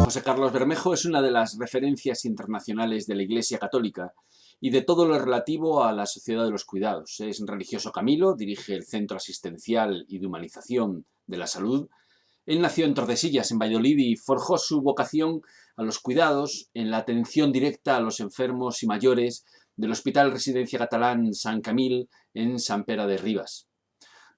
José Carlos Bermejo es una de las referencias internacionales de la Iglesia Católica y de todo lo relativo a la sociedad de los cuidados. Es religioso camilo, dirige el Centro Asistencial y de Humanización de la Salud. Él nació en Tordesillas, en Valladolid, y forjó su vocación a los cuidados en la atención directa a los enfermos y mayores del Hospital Residencia Catalán Sant Camil en Sant Pere de Ribes.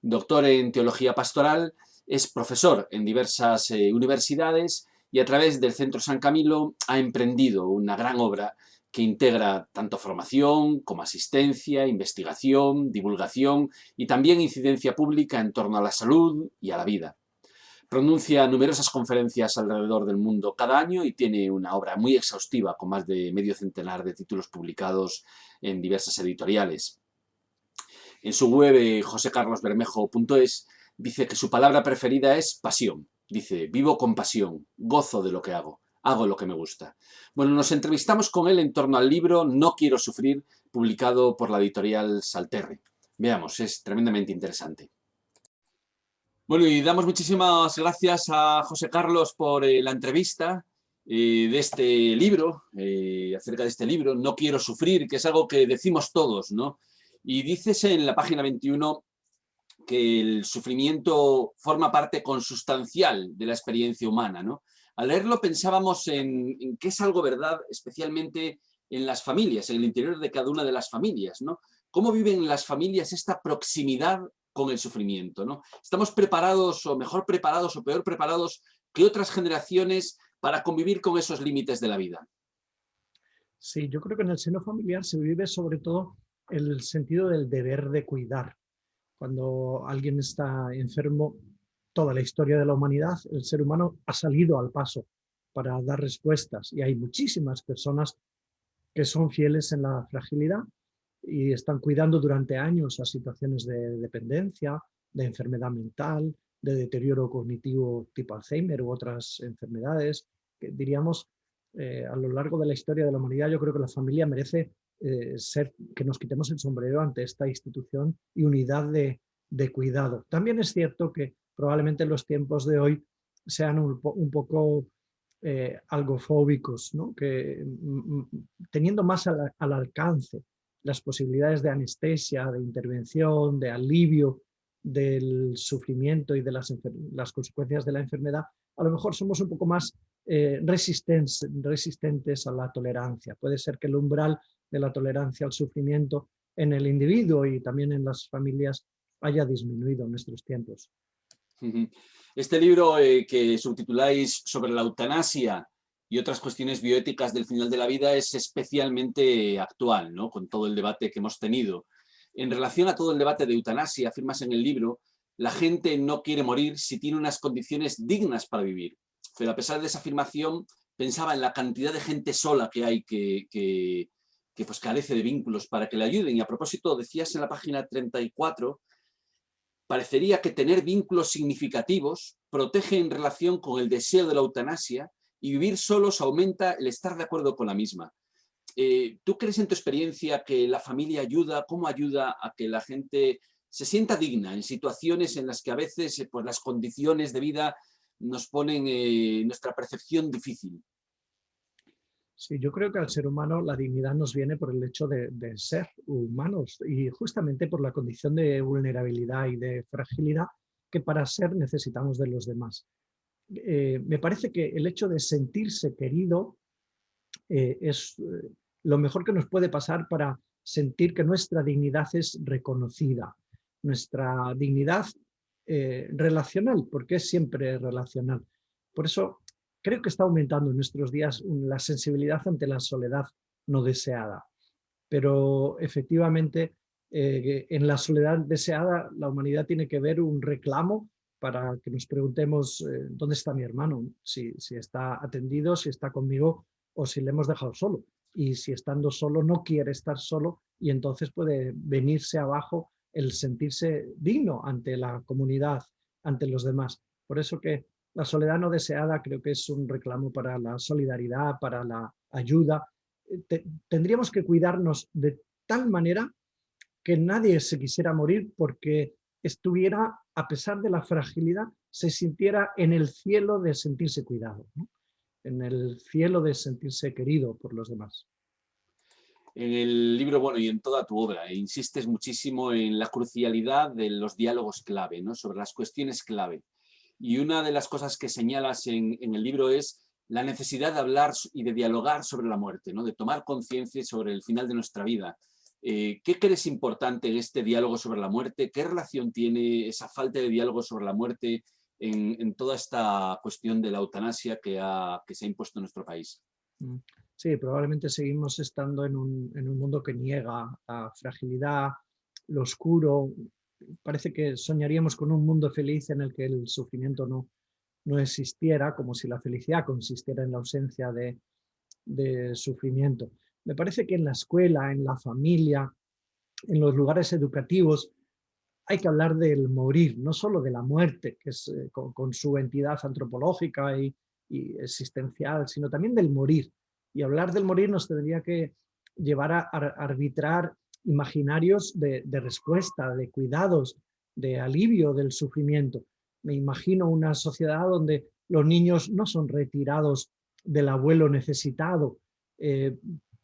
Doctor en Teología Pastoral, es profesor en diversas universidades y a través del Centro San Camilo ha emprendido una gran obra que integra tanto formación como asistencia, investigación, divulgación y también incidencia pública en torno a la salud y a la vida. Pronuncia numerosas conferencias alrededor del mundo cada año y tiene una obra muy exhaustiva con más de medio centenar de títulos publicados en diversas editoriales. En su web josecarlosbermejo.es dice que su palabra preferida es pasión. Dice, vivo con pasión, gozo de lo que hago lo que me gusta. Bueno, nos entrevistamos con él en torno al libro No quiero sufrir, publicado por la editorial Salterre. Veamos, es tremendamente interesante. Bueno, y damos muchísimas gracias a José Carlos por la entrevista de este libro, acerca de este libro, No quiero sufrir, que es algo que decimos todos, ¿no? Y dices en la página 21 que el sufrimiento forma parte consustancial de la experiencia humana, ¿no? Al leerlo pensábamos en que es algo verdad, especialmente en las familias, en el interior de cada una de las familias, ¿no? ¿Cómo viven las familias esta proximidad con el sufrimiento, ¿no? ¿Estamos preparados o mejor preparados o peor preparados que otras generaciones para convivir con esos límites de la vida? Sí, yo creo que en el seno familiar se vive sobre todo el sentido del deber de cuidar. Cuando alguien está enfermo, toda la historia de la humanidad, el ser humano ha salido al paso para dar respuestas y hay muchísimas personas que son fieles en la fragilidad y están cuidando durante años a situaciones de dependencia, de enfermedad mental, de deterioro cognitivo tipo Alzheimer u otras enfermedades. Que diríamos, a lo largo de la historia de la humanidad, yo creo que la familia merece que nos quitemos el sombrero ante esta institución y unidad de cuidado. También es cierto que probablemente los tiempos de hoy sean un poco algo fóbicos, ¿no? Que teniendo más al alcance las posibilidades de anestesia, de intervención, de alivio del sufrimiento y de las consecuencias de la enfermedad, a lo mejor somos un poco más resistentes a la tolerancia. Puede ser que el umbral de la tolerancia al sufrimiento en el individuo y también en las familias haya disminuido en nuestros tiempos. Este libro que subtituláis sobre la eutanasia y otras cuestiones bioéticas del final de la vida es especialmente actual, ¿no? Con todo el debate que hemos tenido. En relación a todo el debate de eutanasia, afirmas en el libro, la gente no quiere morir si tiene unas condiciones dignas para vivir. Pero a pesar de esa afirmación, pensaba en la cantidad de gente sola que hay que pues carece de vínculos para que le ayuden. Y a propósito, decías en la página 34, parecería que tener vínculos significativos protege en relación con el deseo de la eutanasia y vivir solos aumenta el estar de acuerdo con la misma. ¿Tú crees en tu experiencia que la familia ayuda? ¿Cómo ayuda a que la gente se sienta digna en situaciones en las que a veces pues, las condiciones de vida nos ponen nuestra percepción difícil? Sí, yo creo que al ser humano la dignidad nos viene por el hecho de ser humanos y justamente por la condición de vulnerabilidad y de fragilidad que para ser necesitamos de los demás. Me parece que el hecho de sentirse querido es lo mejor que nos puede pasar para sentir que nuestra dignidad es reconocida. Nuestra dignidad relacional, porque es siempre relacional. Por eso creo que está aumentando en nuestros días la sensibilidad ante la soledad no deseada. Pero efectivamente, en la soledad deseada, la humanidad tiene que ver un reclamo para que nos preguntemos dónde está mi hermano, si está atendido, si está conmigo o si le hemos dejado solo. Y si estando solo no quiere estar solo y entonces puede venirse abajo el sentirse digno ante la comunidad, ante los demás. Por eso que la soledad no deseada creo que es un reclamo para la solidaridad, para la ayuda. Tendríamos que cuidarnos de tal manera que nadie se quisiera morir porque estuviera, a pesar de la fragilidad, se sintiera en el cielo de sentirse cuidado, ¿no? en el cielo de sentirse querido por los demás. En el libro, bueno, y en toda tu obra, insistes muchísimo en la crucialidad de los diálogos clave, ¿no? Sobre las cuestiones clave. Y una de las cosas que señalas en el libro es la necesidad de hablar y de dialogar sobre la muerte, ¿no? De tomar conciencia sobre el final de nuestra vida. ¿Qué crees importante en este diálogo sobre la muerte? ¿Qué relación tiene esa falta de diálogo sobre la muerte en toda esta cuestión de la eutanasia que se ha impuesto en nuestro país? Mm. Sí, probablemente seguimos estando en un mundo que niega la fragilidad, lo oscuro. Parece que soñaríamos con un mundo feliz en el que el sufrimiento no existiera, como si la felicidad consistiera en la ausencia de sufrimiento. Me parece que en la escuela, en la familia, en los lugares educativos, hay que hablar del morir, no solo de la muerte, que es con su entidad antropológica y existencial, sino también del morir. Y hablar del morir nos tendría que llevar a arbitrar imaginarios de respuesta, de cuidados, de alivio del sufrimiento. Me imagino una sociedad donde los niños no son retirados del abuelo necesitado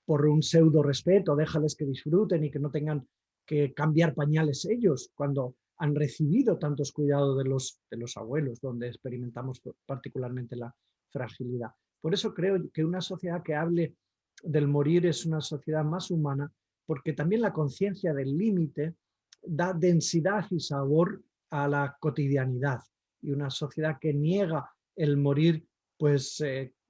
por un pseudo respeto, déjales que disfruten y que no tengan que cambiar pañales ellos cuando han recibido tantos cuidados de los abuelos, donde experimentamos particularmente la fragilidad. Por eso creo que una sociedad que hable del morir es una sociedad más humana, porque también la conciencia del límite da densidad y sabor a la cotidianidad. Y una sociedad que niega el morir, pues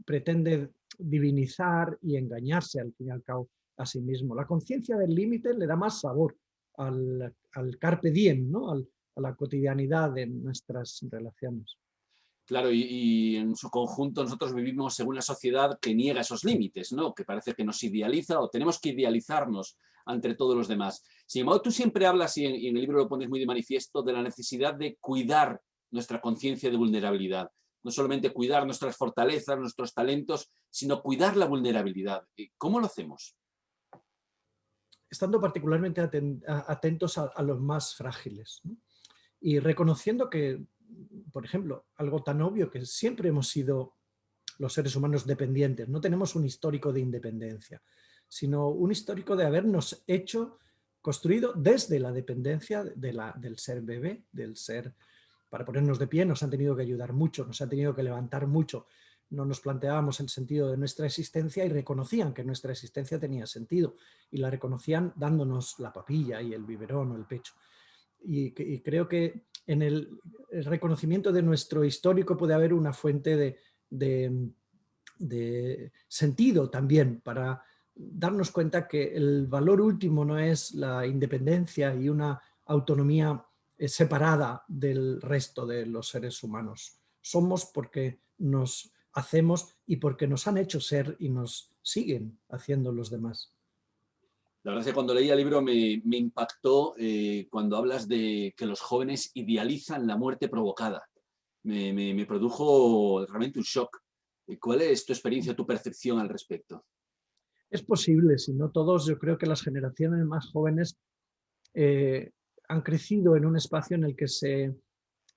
pretende divinizar y engañarse al fin y al cabo a sí mismo. La conciencia del límite le da más sabor al carpe diem, ¿no? A la cotidianidad de nuestras relaciones. Claro, y en su conjunto nosotros vivimos en una sociedad que niega esos límites, ¿no? Que parece que nos idealiza o tenemos que idealizarnos ante todos los demás. Sin embargo, tú siempre hablas, y en el libro lo pones muy de manifiesto, de la necesidad de cuidar nuestra conciencia de vulnerabilidad. No solamente cuidar nuestras fortalezas, nuestros talentos, sino cuidar la vulnerabilidad. ¿Cómo lo hacemos? Estando particularmente atentos a los más frágiles, ¿no? Y reconociendo que, por ejemplo, algo tan obvio que siempre hemos sido los seres humanos dependientes, no tenemos un histórico de independencia, sino un histórico de habernos hecho, construido desde la dependencia del ser bebé, del ser, para ponernos de pie nos han tenido que ayudar mucho, nos han tenido que levantar mucho, no nos planteábamos el sentido de nuestra existencia y reconocían que nuestra existencia tenía sentido y la reconocían dándonos la papilla y el biberón o el pecho. Y creo que en el reconocimiento de nuestro histórico puede haber una fuente de, de sentido también para darnos cuenta que el valor último no es la independencia y una autonomía separada del resto de los seres humanos. Somos porque nos hacemos y porque nos han hecho ser y nos siguen haciendo los demás. La verdad es que cuando leí el libro me impactó cuando hablas de que los jóvenes idealizan la muerte provocada. Me produjo realmente un shock. ¿Cuál es tu experiencia, tu percepción al respecto? Es posible, si no todos, yo creo que las generaciones más jóvenes eh, han crecido en un espacio en el que se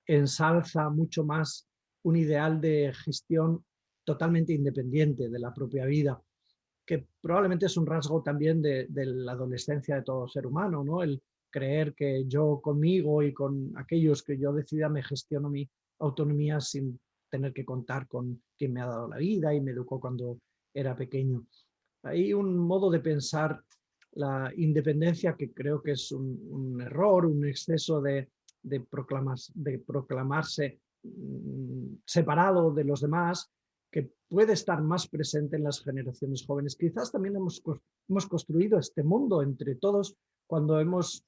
ensalza mucho más un ideal de gestión totalmente independiente de la propia vida, que probablemente es un rasgo también de la adolescencia de todo ser humano, ¿no? El creer que yo conmigo y con aquellos que yo decida me gestiono mi autonomía sin tener que contar con quien me ha dado la vida y me educó cuando era pequeño. Hay un modo de pensar la independencia que creo que es un error, un exceso de proclamarse separado de los demás, que puede estar más presente en las generaciones jóvenes. Quizás también hemos construido este mundo entre todos cuando hemos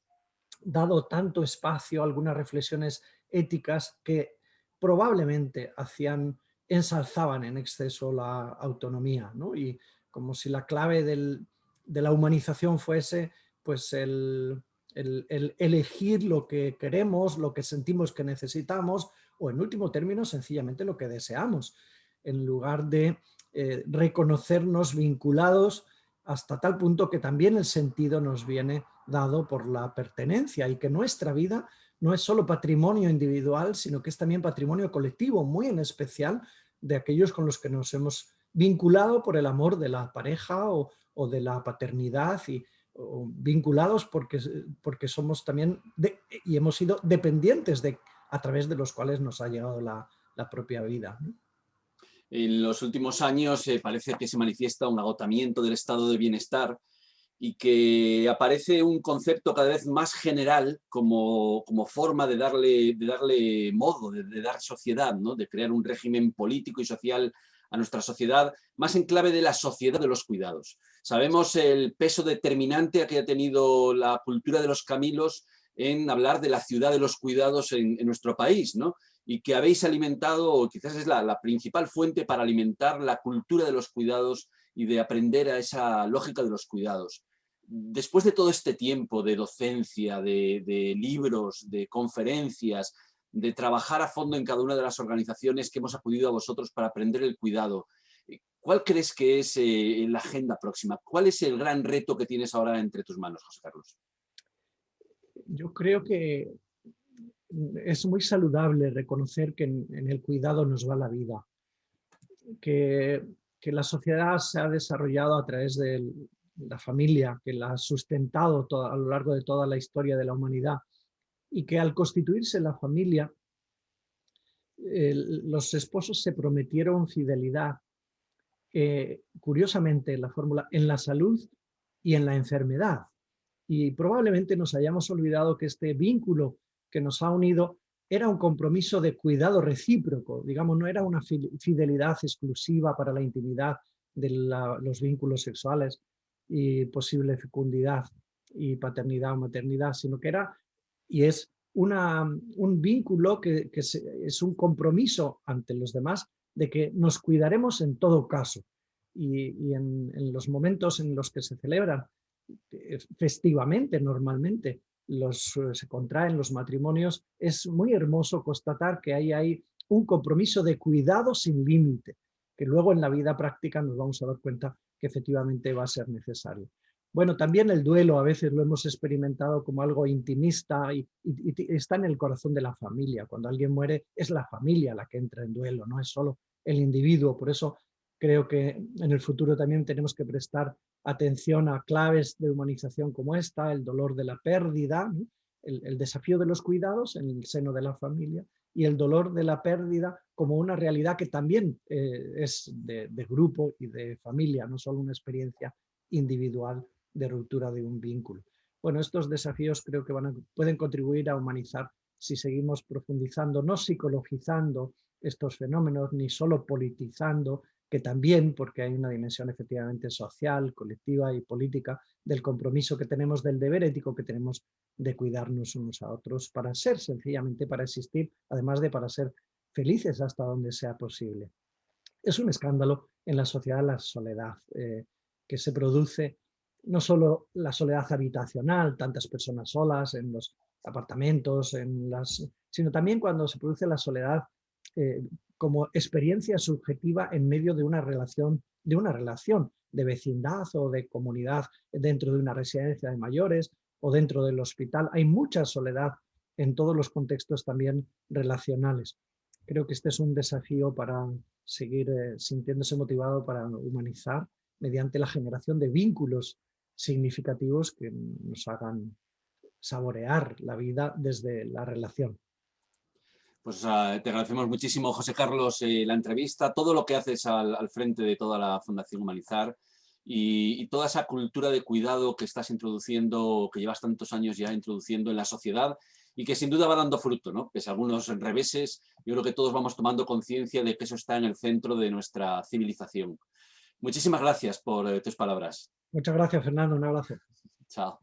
dado tanto espacio a algunas reflexiones éticas que probablemente ensalzaban en exceso la autonomía, ¿no? Y como si la clave de la humanización fuese pues el elegir lo que queremos, lo que sentimos que necesitamos o en último término sencillamente lo que deseamos, en lugar de reconocernos vinculados hasta tal punto que también el sentido nos viene dado por la pertenencia y que nuestra vida no es solo patrimonio individual, sino que es también patrimonio colectivo, muy en especial de aquellos con los que nos hemos vinculado por el amor de la pareja o de la paternidad o vinculados porque somos también y hemos sido dependientes a través de los cuales nos ha llegado la propia vida, ¿no? En los últimos años parece que se manifiesta un agotamiento del estado de bienestar y que aparece un concepto cada vez más general como forma de darle modo, de dar sociedad, ¿no? De crear un régimen político y social a nuestra sociedad, más en clave de la sociedad de los cuidados. Sabemos el peso determinante que ha tenido la cultura de los Camilos en hablar de la ciudad de los cuidados en nuestro país, ¿no? Y que habéis alimentado, o quizás es la principal fuente para alimentar la cultura de los cuidados y de aprender a esa lógica de los cuidados. Después de todo este tiempo de docencia, de libros, de conferencias, de trabajar a fondo en cada una de las organizaciones que hemos acudido a vosotros para aprender el cuidado, ¿cuál crees que es la agenda próxima? ¿Cuál es el gran reto que tienes ahora entre tus manos, José Carlos? Yo creo que es muy saludable reconocer que en el cuidado nos va la vida, que, que la sociedad se ha desarrollado a través de la familia, que la ha sustentado a lo largo de toda la historia de la humanidad y que al constituirse la familia, los esposos se prometieron fidelidad, curiosamente la fórmula, en la salud y en la enfermedad. Y probablemente nos hayamos olvidado que este vínculo que nos ha unido era un compromiso de cuidado recíproco, digamos, no era una fidelidad exclusiva para la intimidad de los vínculos sexuales y posible fecundidad y paternidad o maternidad, sino que era y es un vínculo que es un compromiso ante los demás de que nos cuidaremos en todo caso. Y en los momentos en los que se celebran festivamente, normalmente, se contraen los matrimonios, es muy hermoso constatar que ahí hay un compromiso de cuidado sin límite, que luego en la vida práctica nos vamos a dar cuenta que efectivamente va a ser necesario. Bueno, también el duelo a veces lo hemos experimentado como algo intimista y está en el corazón de la familia. Cuando alguien muere es la familia la que entra en duelo, no es solo el individuo. Por eso creo que en el futuro también tenemos que prestar atención a claves de humanización como esta, el dolor de la pérdida, ¿no? El desafío de los cuidados en el seno de la familia y el dolor de la pérdida como una realidad que también es de grupo y de familia, no solo una experiencia individual de ruptura de un vínculo. Bueno, estos desafíos creo que pueden contribuir a humanizar si seguimos profundizando, no psicologizando estos fenómenos, ni solo politizando, que también, porque hay una dimensión efectivamente social, colectiva y política, del compromiso que tenemos, del deber ético que tenemos de cuidarnos unos a otros para ser, sencillamente para existir, además de para ser felices hasta donde sea posible. Es un escándalo en la sociedad la soledad, que se produce no solo la soledad habitacional, tantas personas solas en los apartamentos, sino también cuando se produce la soledad eh, como experiencia subjetiva en medio de una relación de vecindad o de comunidad dentro de una residencia de mayores o dentro del hospital. Hay mucha soledad en todos los contextos también relacionales. Creo que este es un desafío para seguir sintiéndose motivado para humanizar mediante la generación de vínculos significativos que nos hagan saborear la vida desde la relación. Pues te agradecemos muchísimo, José Carlos, la entrevista, todo lo que haces al frente de toda la Fundación Humanizar y toda esa cultura de cuidado que estás introduciendo, que llevas tantos años ya introduciendo en la sociedad y que sin duda va dando fruto, ¿no? Pese a algunos reveses, yo creo que todos vamos tomando conciencia de que eso está en el centro de nuestra civilización. Muchísimas gracias por tus palabras. Muchas gracias, Fernando. Un abrazo. Chao.